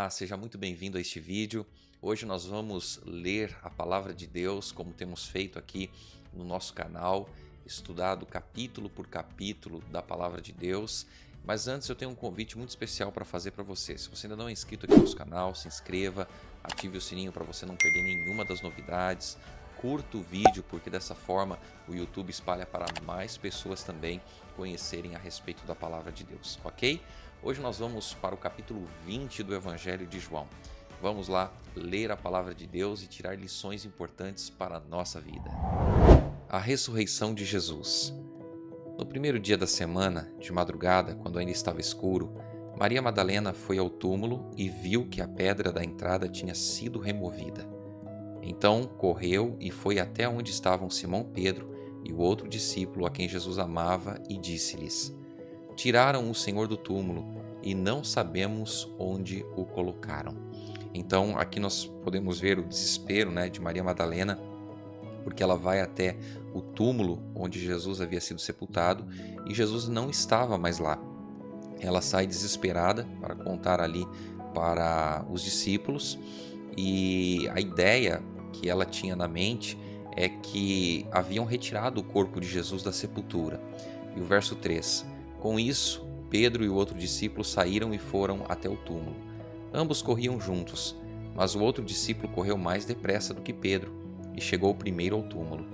Olá, seja muito bem-vindo a este vídeo. Hoje nós vamos ler a Palavra de Deus, como temos feito aqui no nosso canal, estudado capítulo por capítulo da Palavra de Deus. Mas antes eu tenho um convite muito especial para fazer para você. Se você ainda não é inscrito aqui no nosso canal, se inscreva, ative o sininho para você não perder nenhuma das novidades. Curta o vídeo, porque dessa forma o YouTube espalha para mais pessoas também conhecerem a respeito da Palavra de Deus, ok? Hoje nós vamos para o capítulo 20 do Evangelho de João. Vamos lá ler a Palavra de Deus e tirar lições importantes para a nossa vida. A ressurreição de Jesus. No primeiro dia da semana, de madrugada, quando ainda estava escuro, Maria Madalena foi ao túmulo e viu que a pedra da entrada tinha sido removida. Então correu e foi até onde estavam Simão Pedro e o outro discípulo a quem Jesus amava e disse-lhes: Tiraram o Senhor do túmulo e não sabemos onde o colocaram. Então aqui nós podemos ver o desespero, de Maria Madalena, porque ela vai até o túmulo onde Jesus havia sido sepultado e Jesus não estava mais lá. Ela sai desesperada para contar ali para os discípulos, e a ideia que ela tinha na mente é que haviam retirado o corpo de Jesus da sepultura. E o verso 3: Com isso, Pedro e o outro discípulo saíram e foram até o túmulo. Ambos corriam juntos, mas o outro discípulo correu mais depressa do que Pedro e chegou primeiro ao túmulo.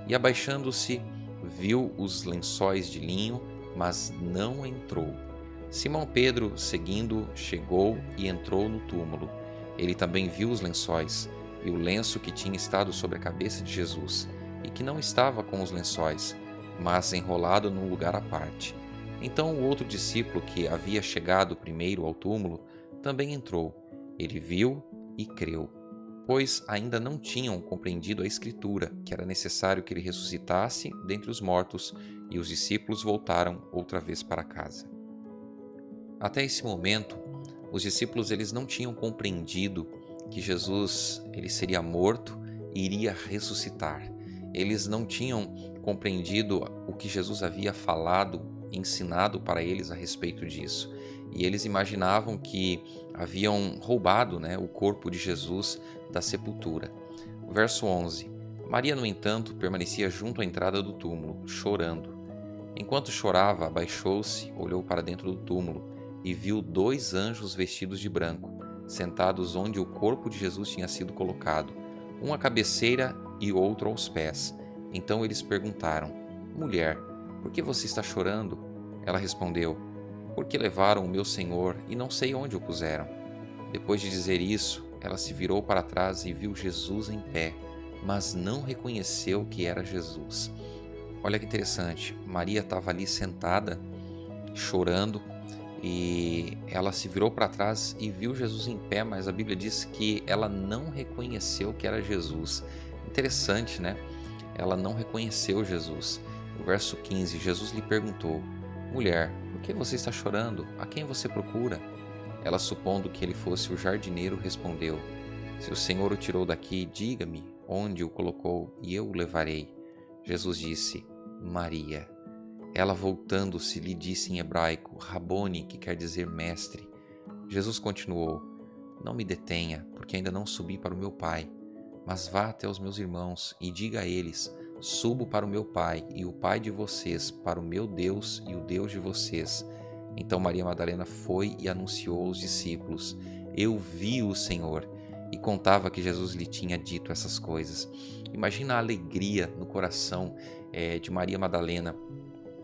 E abaixando-se, viu os lençóis de linho, mas não entrou. Simão Pedro, seguindo, chegou e entrou no túmulo. Ele também viu os lençóis e o lenço que tinha estado sobre a cabeça de Jesus, e que não estava com os lençóis, mas enrolado num lugar à parte. Então o outro discípulo, que havia chegado primeiro ao túmulo, também entrou. Ele viu e creu, pois ainda não tinham compreendido a Escritura, que era necessário que ele ressuscitasse dentre os mortos, e os discípulos voltaram outra vez para casa. Até esse momento, os discípulos eles não tinham compreendido que Jesus ele seria morto e iria ressuscitar. Eles não tinham compreendido o que Jesus havia falado, ensinado para eles a respeito disso. E eles imaginavam que haviam roubado o corpo de Jesus da sepultura. Verso 11. Maria, no entanto, permanecia junto à entrada do túmulo, chorando. Enquanto chorava, abaixou-se, olhou para dentro do túmulo e viu 2 anjos vestidos de branco, sentados onde o corpo de Jesus tinha sido colocado, um à cabeceira e outro aos pés. Então eles perguntaram: Mulher, por que você está chorando? Ela respondeu: Porque levaram o meu Senhor e não sei onde o puseram. Depois de dizer isso, ela se virou para trás e viu Jesus em pé, mas não reconheceu que era Jesus. Olha que interessante, Maria estava ali sentada, chorando, e ela se virou para trás e viu Jesus em pé, mas a Bíblia diz que ela não reconheceu que era Jesus. Interessante, né? Ela não reconheceu Jesus. No verso 15, Jesus lhe perguntou: Mulher, por que você está chorando? A quem você procura? Ela, supondo que ele fosse o jardineiro, respondeu: Se o Senhor o tirou daqui, diga-me onde o colocou e eu o levarei. Jesus disse: Maria. Ela, voltando-se, lhe disse em hebraico, Rabone, que quer dizer mestre. Jesus continuou: Não me detenha, porque ainda não subi para o meu Pai. Mas vá até os meus irmãos e diga a eles: Subo para o meu Pai e o Pai de vocês, para o meu Deus e o Deus de vocês. Então Maria Madalena foi e anunciou aos discípulos: Eu vi o Senhor. E contava que Jesus lhe tinha dito essas coisas. Imagina a alegria no coração de Maria Madalena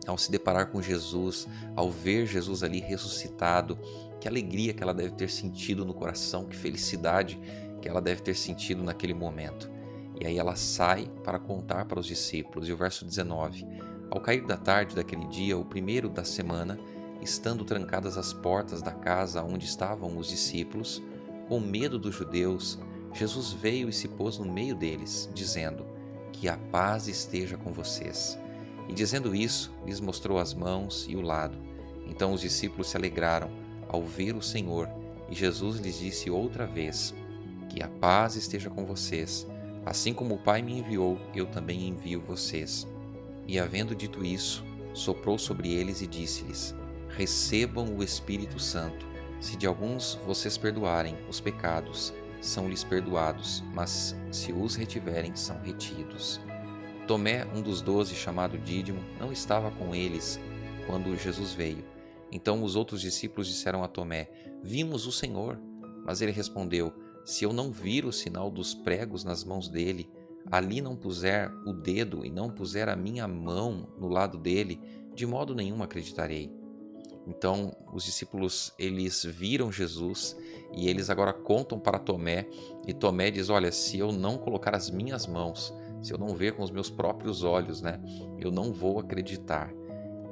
ao se deparar com Jesus, ao ver Jesus ali ressuscitado. Que alegria que ela deve ter sentido no coração, que felicidade que ela deve ter sentido naquele momento. E aí ela sai para contar para os discípulos. E o verso 19: Ao cair da tarde daquele dia, o primeiro da semana, estando trancadas as portas da casa onde estavam os discípulos, com medo dos judeus, Jesus veio e se pôs no meio deles, dizendo: Que a paz esteja com vocês. E dizendo isso, lhes mostrou as mãos e o lado. Então os discípulos se alegraram ao ver o Senhor, e Jesus lhes disse outra vez: Que a paz esteja com vocês. Assim como o Pai me enviou, eu também envio vocês. E havendo dito isso, soprou sobre eles e disse-lhes: Recebam o Espírito Santo. Se de alguns vocês perdoarem os pecados, são-lhes perdoados, mas se os retiverem, são retidos. Tomé, um dos 12, chamado Dídimo, não estava com eles quando Jesus veio. Então os outros discípulos disseram a Tomé: Vimos o Senhor. Mas ele respondeu: Se eu não vir o sinal dos pregos nas mãos dele, ali não puser o dedo e não puser a minha mão no lado dele, de modo nenhum acreditarei. Então os discípulos, eles viram Jesus e eles agora contam para Tomé, e Tomé diz: olha, se eu não colocar as minhas mãos, se eu não ver com os meus próprios olhos, eu não vou acreditar.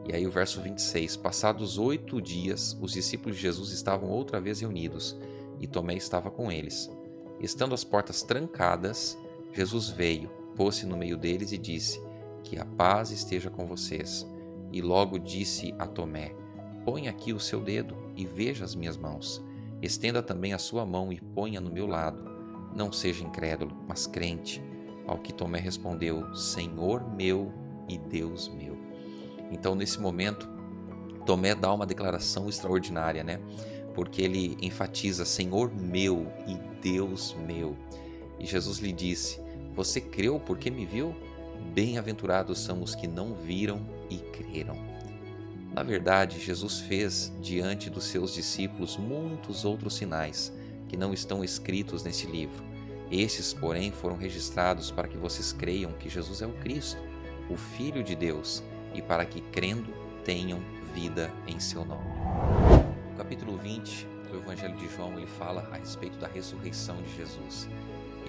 E aí o verso 26, passados 8 dias, os discípulos de Jesus estavam outra vez reunidos, e Tomé estava com eles. Estando as portas trancadas, Jesus veio, pôs-se no meio deles e disse: Que a paz esteja com vocês. E logo disse a Tomé: Põe aqui o seu dedo e veja as minhas mãos. Estenda também a sua mão e ponha no meu lado. Não seja incrédulo, mas crente. Ao que Tomé respondeu: Senhor meu e Deus meu. Então, nesse momento, Tomé dá uma declaração extraordinária, Porque ele enfatiza: Senhor meu e Deus meu. E Jesus lhe disse: Você creu porque me viu? Bem-aventurados são os que não viram e creram. Na verdade, Jesus fez diante dos seus discípulos muitos outros sinais que não estão escritos nesse livro. Esses, porém, foram registrados para que vocês creiam que Jesus é o Cristo, o Filho de Deus, e para que, crendo, tenham vida em seu nome. No capítulo 20 do Evangelho de João, ele fala a respeito da ressurreição de Jesus.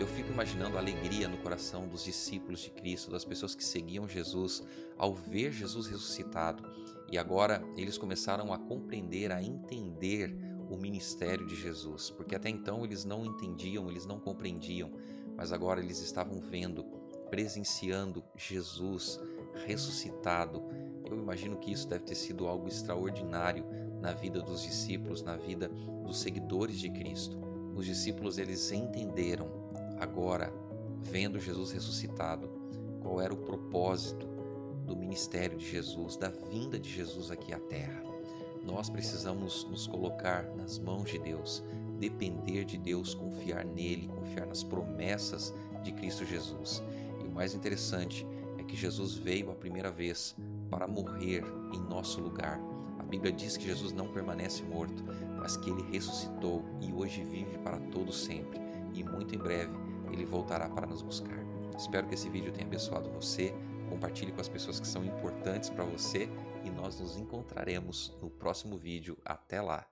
Eu fico imaginando a alegria no coração dos discípulos de Cristo, das pessoas que seguiam Jesus, ao ver Jesus ressuscitado. E agora eles começaram a compreender, a entender o ministério de Jesus, porque até então eles não entendiam, eles não compreendiam, mas agora eles estavam vendo, presenciando Jesus ressuscitado. Eu imagino que isso deve ter sido algo extraordinário na vida dos discípulos, na vida dos seguidores de Cristo. Os discípulos, eles entenderam agora, vendo Jesus ressuscitado, qual era o propósito do ministério de Jesus, da vinda de Jesus aqui à Terra. Nós precisamos nos colocar nas mãos de Deus, depender de Deus, confiar nele, confiar nas promessas de Cristo Jesus. E o mais interessante é que Jesus veio a primeira vez para morrer em nosso lugar. A Bíblia diz que Jesus não permanece morto, mas que ele ressuscitou e hoje vive para todo sempre. E muito em breve ele voltará para nos buscar. Espero que esse vídeo tenha abençoado você. Compartilhe com as pessoas que são importantes para você e nós nos encontraremos no próximo vídeo. Até lá!